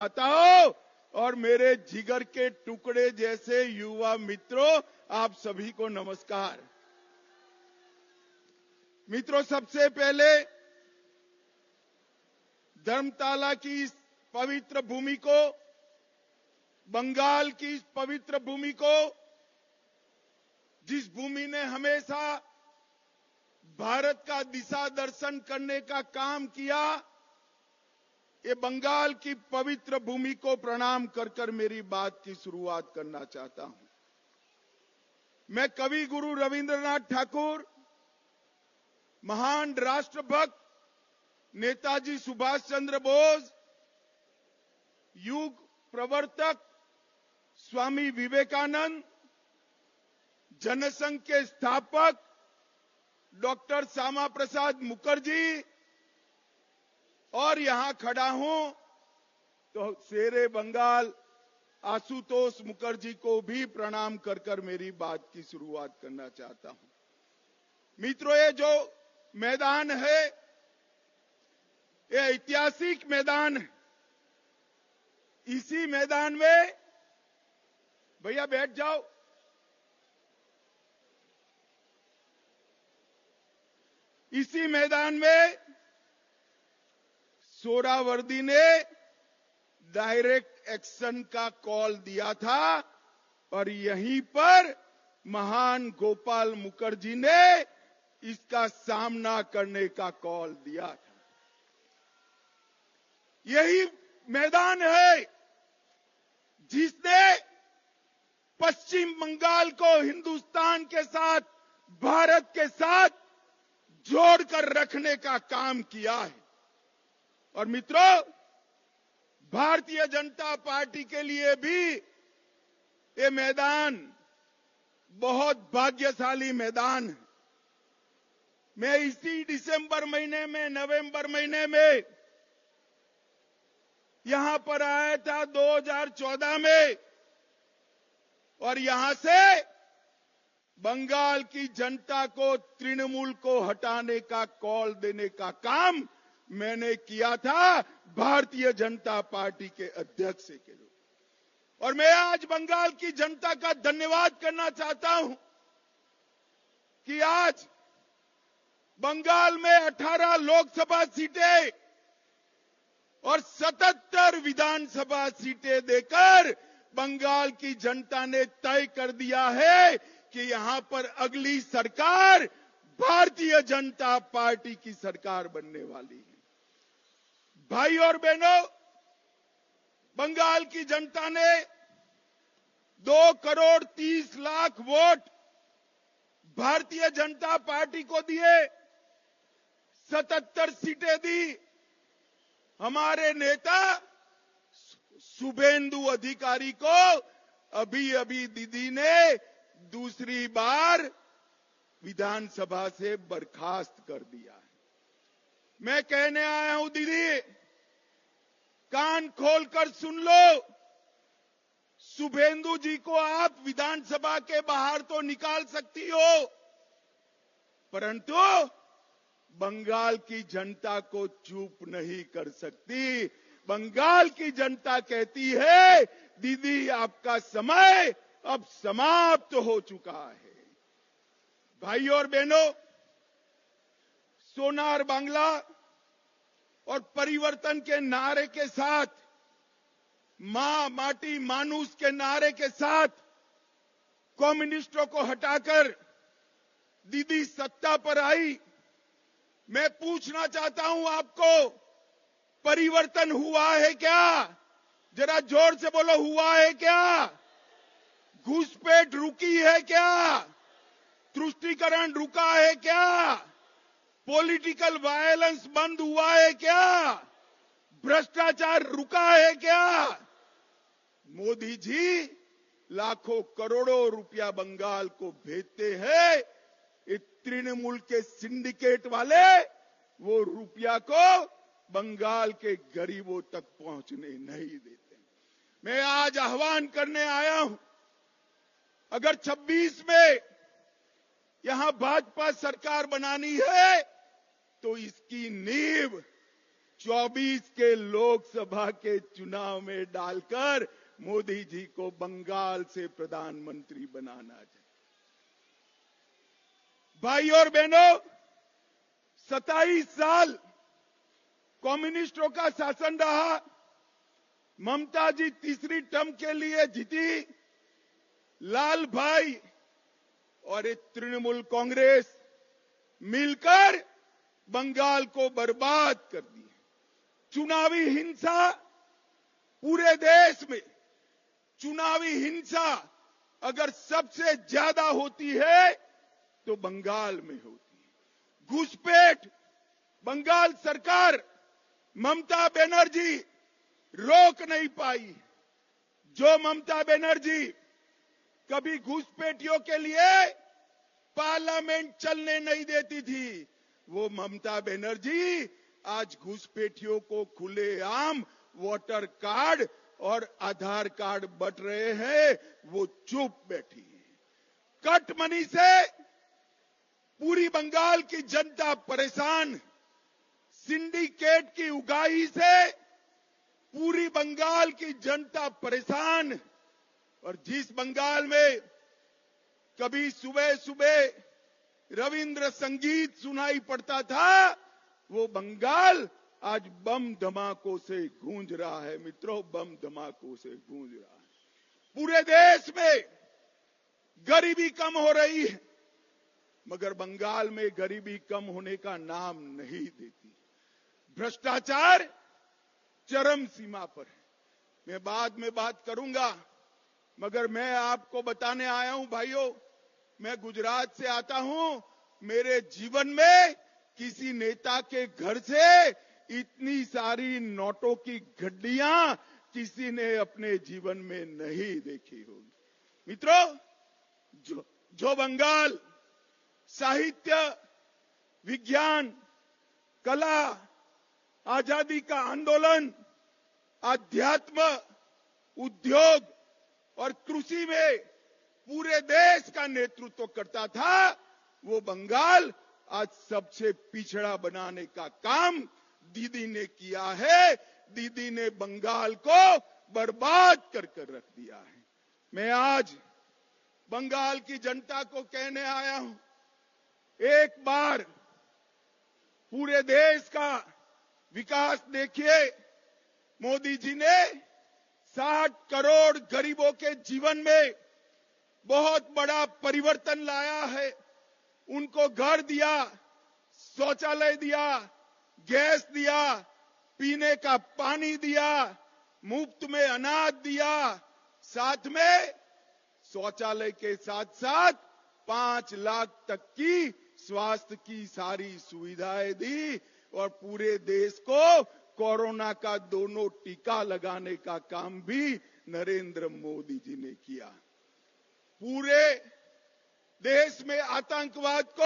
माताओं और मेरे जिगर के टुकड़े जैसे युवा मित्रों, आप सभी को नमस्कार। मित्रों, सबसे पहले धर्मताला की इस पवित्र भूमि को, बंगाल की इस पवित्र भूमि को, जिस भूमि ने हमेशा भारत का दिशा दर्शन करने का काम किया, ये बंगाल की पवित्र भूमि को प्रणाम कर कर मेरी बात की शुरुआत करना चाहता हूं। मैं कवि गुरु रविंद्रनाथ ठाकुर, महान राष्ट्रभक्त नेताजी सुभाष चंद्र बोस, युग प्रवर्तक स्वामी विवेकानंद, जनसंघ के स्थापक डॉक्टर श्यामा प्रसाद मुखर्जी और यहां खड़ा हूं तो शेरे बंगाल आशुतोष मुखर्जी को भी प्रणाम कर कर मेरी बात की शुरुआत करना चाहता हूं। मित्रों, ये जो मैदान है, ये ऐतिहासिक मैदान है। इसी मैदान में, भैया बैठ जाओ, इसी मैदान में सोहरावर्दी ने डायरेक्ट एक्शन का कॉल दिया था और यहीं पर महान गोपाल मुखर्जी ने इसका सामना करने का कॉल दिया था। यही मैदान है जिसने पश्चिम बंगाल को हिंदुस्तान के साथ, भारत के साथ जोड़कर रखने का काम किया है। और मित्रों, भारतीय जनता पार्टी के लिए भी ये मैदान बहुत भाग्यशाली मैदान है। मैं इसी दिसंबर महीने में, नवंबर महीने में यहां पर आया था 2014 में, और यहां से बंगाल की जनता को, तृणमूल को हटाने का कॉल देने का काम मैंने किया था भारतीय जनता पार्टी के अध्यक्ष के रूप। और मैं आज बंगाल की जनता का धन्यवाद करना चाहता हूं कि आज बंगाल में 18 लोकसभा सीटें और 77 विधानसभा सीटें देकर बंगाल की जनता ने तय कर दिया है कि यहां पर अगली सरकार भारतीय जनता पार्टी की सरकार बनने वाली है। भाई और बहनों, बंगाल की जनता ने 2 करोड़ 30 लाख वोट भारतीय जनता पार्टी को दिए, 77 सीटें दी। हमारे नेता शुभेंदु अधिकारी को अभी अभी दीदी ने दूसरी बार विधानसभा से बर्खास्त कर दिया है। मैं कहने आया हूं, दीदी कान खोलकर सुन लो, शुभेंदु जी को आप विधानसभा के बाहर तो निकाल सकती हो, परंतु बंगाल की जनता को चुप नहीं कर सकती। बंगाल की जनता कहती है, दीदी आपका समय अब समाप्त हो चुका है। भाई और बहनों, सोनार बांग्ला और परिवर्तन के नारे के साथ, मां माटी मानुष के नारे के साथ कम्युनिस्टों को हटाकर दीदी सत्ता पर आई। मैं पूछना चाहता हूं आपको, परिवर्तन हुआ है क्या? जरा जोर से बोलो, हुआ है क्या? घुसपैठ रुकी है क्या? तुष्टीकरण रुका है क्या? पॉलिटिकल वायलेंस बंद हुआ है क्या? भ्रष्टाचार रुका है क्या? मोदी जी लाखों करोड़ों रुपया बंगाल को भेजते हैं, ये तृणमूल के सिंडिकेट वाले वो रुपया को बंगाल के गरीबों तक पहुंचने नहीं देते। मैं आज आह्वान करने आया हूं, अगर 26 में यहां भाजपा सरकार बनानी है तो इसकी नींव 24 के लोकसभा के चुनाव में डालकर मोदी जी को बंगाल से प्रधानमंत्री बनाना चाहिए। भाई और बहनों, 27 साल कम्युनिस्टों का शासन रहा। ममता जी तीसरी टर्म के लिए जीती। लाल भाई और एक तृणमूल कांग्रेस मिलकर बंगाल को बर्बाद कर दिया। चुनावी हिंसा पूरे देश में, चुनावी हिंसा अगर सबसे ज्यादा होती है तो बंगाल में होती है। घुसपैठ बंगाल सरकार, ममता बनर्जी रोक नहीं पाई। जो ममता बनर्जी कभी घुसपैठियों के लिए पार्लियामेंट चलने नहीं देती थी, वो ममता बनर्जी आज घुसपैठियों को खुलेआम वोटर कार्ड और आधार कार्ड बंट रहे हैं, वो चुप बैठी है। कट मनी से पूरी बंगाल की जनता परेशान। सिंडिकेट की उगाही से पूरी बंगाल की जनता परेशान। और जिस बंगाल में कभी सुबह सुबह रविंद्र संगीत सुनाई पड़ता था, वो बंगाल आज बम धमाकों से गूंज रहा है। मित्रों, बम धमाकों से गूंज रहा है। पूरे देश में गरीबी कम हो रही है, मगर बंगाल में गरीबी कम होने का नाम नहीं देती। भ्रष्टाचार चरम सीमा पर है। मैं बाद में बात करूंगा, मगर मैं आपको बताने आया हूं भाइयों, मैं गुजरात से आता हूं। मेरे जीवन में किसी नेता के घर से इतनी सारी नोटों की गड्डियां किसी ने अपने जीवन में नहीं देखी होगी। मित्रों, जो बंगाल साहित्य, विज्ञान, कला, आजादी का आंदोलन, आध्यात्म, उद्योग और कृषि में पूरे देश का नेतृत्व करता था, वो बंगाल आज सबसे पिछड़ा बनाने का काम दीदी ने किया है। दीदी ने बंगाल को बर्बाद कर रख दिया है। मैं आज बंगाल की जनता को कहने आया हूं, एक बार पूरे देश का विकास देखिए। मोदी जी ने 60 करोड़ गरीबों के जीवन में बहुत बड़ा परिवर्तन लाया है। उनको घर दिया, शौचालय दिया, गैस दिया, पीने का पानी दिया, मुफ्त में अनाज दिया, साथ में शौचालय के साथ साथ 5 लाख तक की स्वास्थ्य की सारी सुविधाएं दी और पूरे देश को कोरोना का दोनों टीका लगाने का काम भी नरेंद्र मोदी जी ने किया। पूरे देश में आतंकवाद को